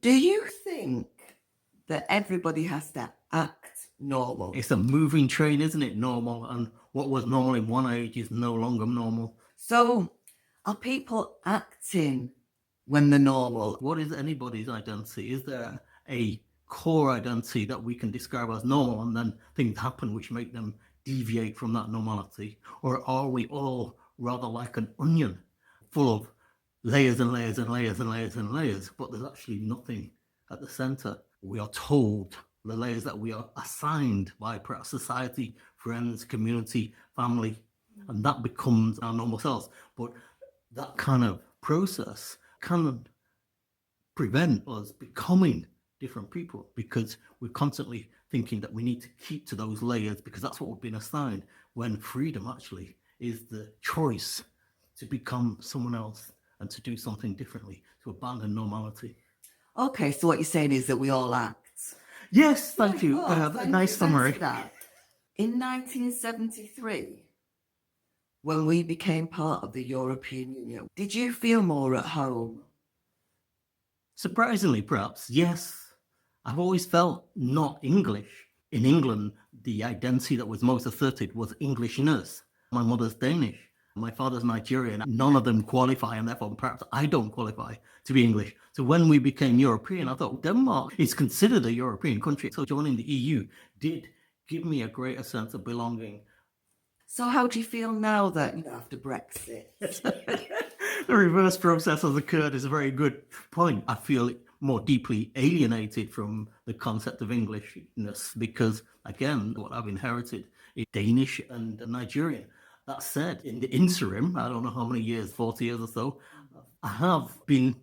Do you think that everybody has to act normal? It's a moving train, isn't it? Normal, and what was normal in one age is no longer normal. So, are people acting when they're normal? What is anybody's identity? Is there a core identity that we can describe as normal, and then things happen which make them deviate from that normality? Or are we all rather like an onion full of layers and layers and layers and layers and layers, but there's actually nothing at the center? We are told the layers that we are assigned by perhaps society, friends, community, family, and that becomes our normal selves. But that kind of process can prevent us becoming different people, because we're constantly thinking that we need to keep to those layers because that's what we've been assigned, when freedom actually is the choice to become someone else and to do something differently, to abandon normality. Okay, so what you're saying is that we all act. Yes, thank you. Nice summary. That. In 1973, when we became part of the European Union, did you feel more at home? Surprisingly, perhaps, yes. I've always felt not English. In England, the identity that was most asserted was Englishness. My mother's Danish. My father's Nigerian. None of them qualify, and therefore perhaps I don't qualify to be English. So when we became European, I thought Denmark is considered a European country. So joining the EU did give me a greater sense of belonging. So how do you feel now that, after Brexit? The reverse process has occurred is a very good point. I feel more deeply alienated from the concept of Englishness because, again, what I've inherited is Danish and Nigerian. That said, in the interim, I don't know how many years, 40 years or so, I have been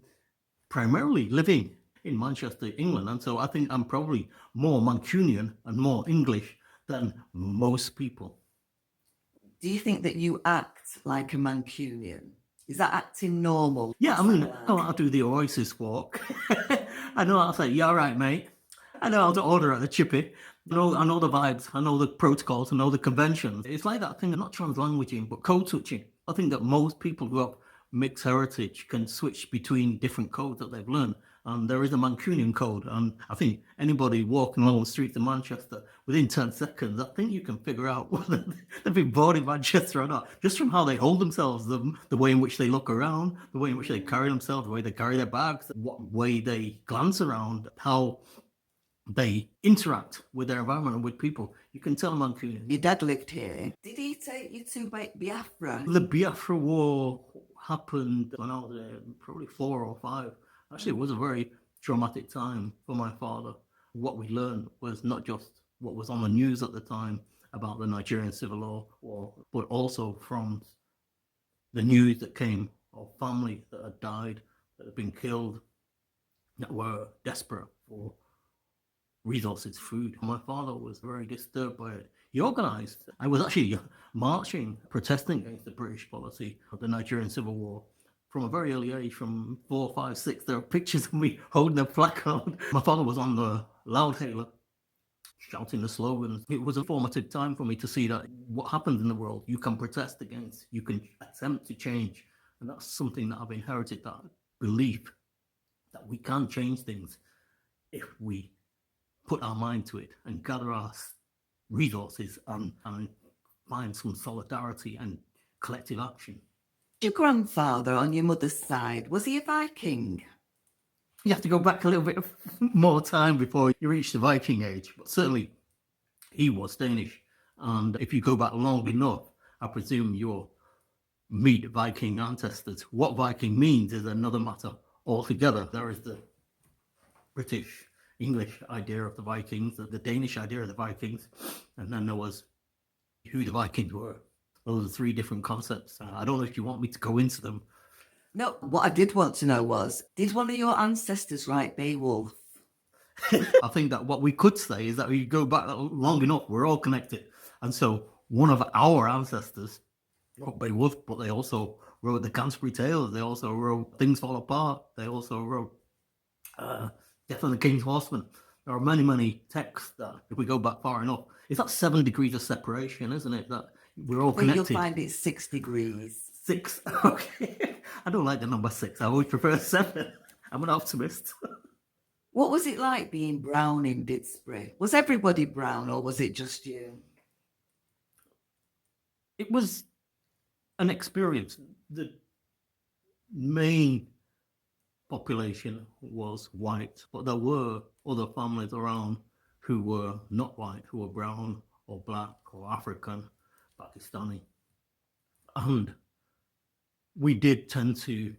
primarily living in Manchester, England. And so I think I'm probably more Mancunian and more English than most people. Do you think that you act like a Mancunian? Is that acting normal? Yeah, I mean, I know how to do the Oasis walk. I know how to say, "Yeah, all right, mate." I know how to order at the chippy. I know the vibes. I know the protocols. I know the conventions. It's like that thing of not translanguaging, but code switching. I think that most people who have mixed heritage can switch between different codes that they've learned. And there is a Mancunian code. And I think anybody walking along the streets of Manchester, within 10 seconds, I think you can figure out whether they've been born in Manchester or not, just from how they hold themselves, the way in which they look around, the way in which they carry themselves, the way they carry their bags, what way they glance around, how they interact with their environment and with people. You can tell Mancunian. Your dad lived here. Did he take you to Biafra? The Biafra War happened when I was probably 4 or 5. Actually, it was a very traumatic time for my father. What we learned was not just what was on the news at the time about the Nigerian Civil War, but also from the news that came of families that had died, that had been killed, that were desperate for resources, food. My father was very disturbed by it. He organized. I was actually marching, protesting against the British policy of the Nigerian Civil War from a very early age, from 4, 5, 6. There are pictures of me holding a placard. My father was on the loudhailer, shouting the slogans. It was a formative time for me to see that what happens in the world, you can protest against, you can attempt to change. And that's something that I've inherited, that belief that we can change things if we put our mind to it and gather our resources and find some solidarity and collective action. Your grandfather on your mother's side, was he a Viking? You have to go back a little bit more time before you reach the Viking age, but certainly he was Danish. And if you go back long enough, I presume you'll meet Viking ancestors. What Viking means is another matter altogether. There is the British English idea of the Vikings, the Danish idea of the Vikings, and then there was who the Vikings were. Those are 3 different concepts. I don't know if you want me to go into them. No, what I did want to know was, did one of your ancestors write Beowulf? I think that what we could say is that we go back long enough, we're all connected. And so one of our ancestors wrote Beowulf, but they also wrote the Canterbury Tales. They also wrote Things Fall Apart. They also wrote Death of the King's Horseman. There are many, many texts that, if we go back far enough, it's that 7 degrees of separation, isn't it? That we're all connected. Well, you'll find it's 6 degrees. 6, okay. I don't like the number 6. I always prefer 7. I'm an optimist. What was it like being brown in Didsbury? Was everybody brown or was it just you? It was an experience. The main population was white, but there were other families around who were not white, who were brown or black or African, Pakistani. And we did tend to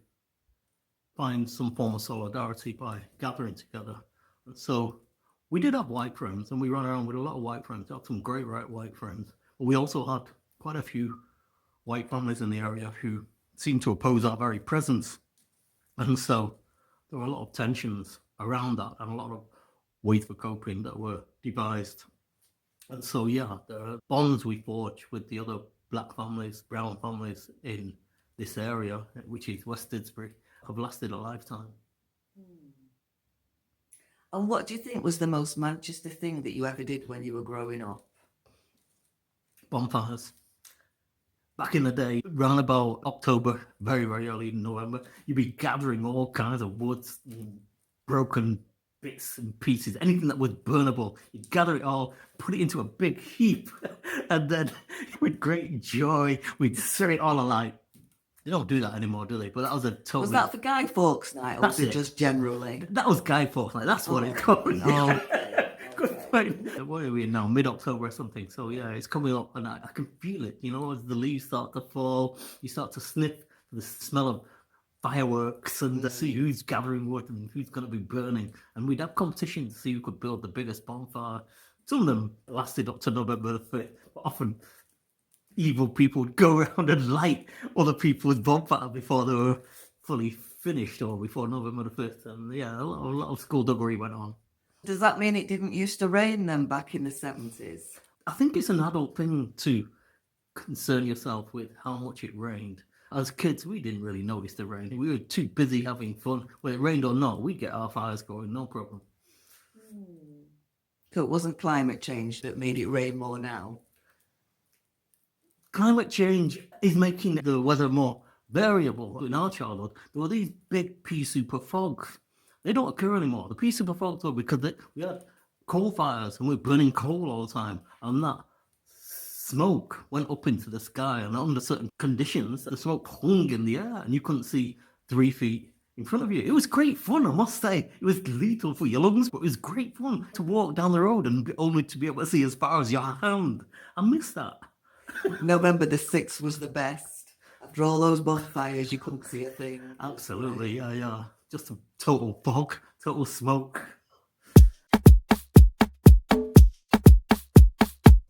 find some form of solidarity by gathering together. And so we did have white friends, and we ran around with a lot of white friends. We had some great white friends. But we also had quite a few white families in the area who seemed to oppose our very presence. And so there were a lot of tensions around that and a lot of ways for coping that were devised. And so, yeah, the bonds we forged with the other black families, brown families in this area, which is West Didsbury, have lasted a lifetime. And what do you think was the most Manchester thing that you ever did when you were growing up? Bonfires. Back in the day, around about October, very, very early in November, you'd be gathering all kinds of woods, broken bits and pieces, anything that was burnable. You'd gather it all, put it into a big heap, and then with great joy, we'd set it all alight. They don't do that anymore, do they? But that was a totally... Was that for Guy Fawkes Night or was it just generally? That was Guy Fawkes Night. That's what it's called. Oh, Good point. What are we in now? Mid-October or something. So yeah, it's coming up and I can feel it. You know, as the leaves start to fall, you start to sniff the smell of fireworks and see who's gathering wood and who's going to be burning. And we'd have competitions to see who could build the biggest bonfire. Some of them lasted up to November the 5th, but often evil people would go around and light other people's bonfire before they were fully finished or before November the 5th. And yeah, a lot of skullduggery went on. Does that mean it didn't used to rain then back in the 70s? I think it's an adult thing to concern yourself with how much it rained. As kids, we didn't really notice the rain. We were too busy having fun. Whether it rained or not, we'd get our fires going, no problem. So it wasn't climate change that made it rain more now? Climate change is making the weather more variable. In our childhood, there were these big pea super fogs. They don't occur anymore. The pea super fogs were because we had coal fires and we were burning coal all the time. And that smoke went up into the sky, and under certain conditions, the smoke hung in the air and you couldn't see 3 feet in front of you. It was great fun, I must say. It was lethal for your lungs, but it was great fun to walk down the road and only to be able to see as far as your hand. I miss that. November the 6th was the best. After all those bonfires, you couldn't see a thing. Absolutely, yeah. Just a total fog, total smoke.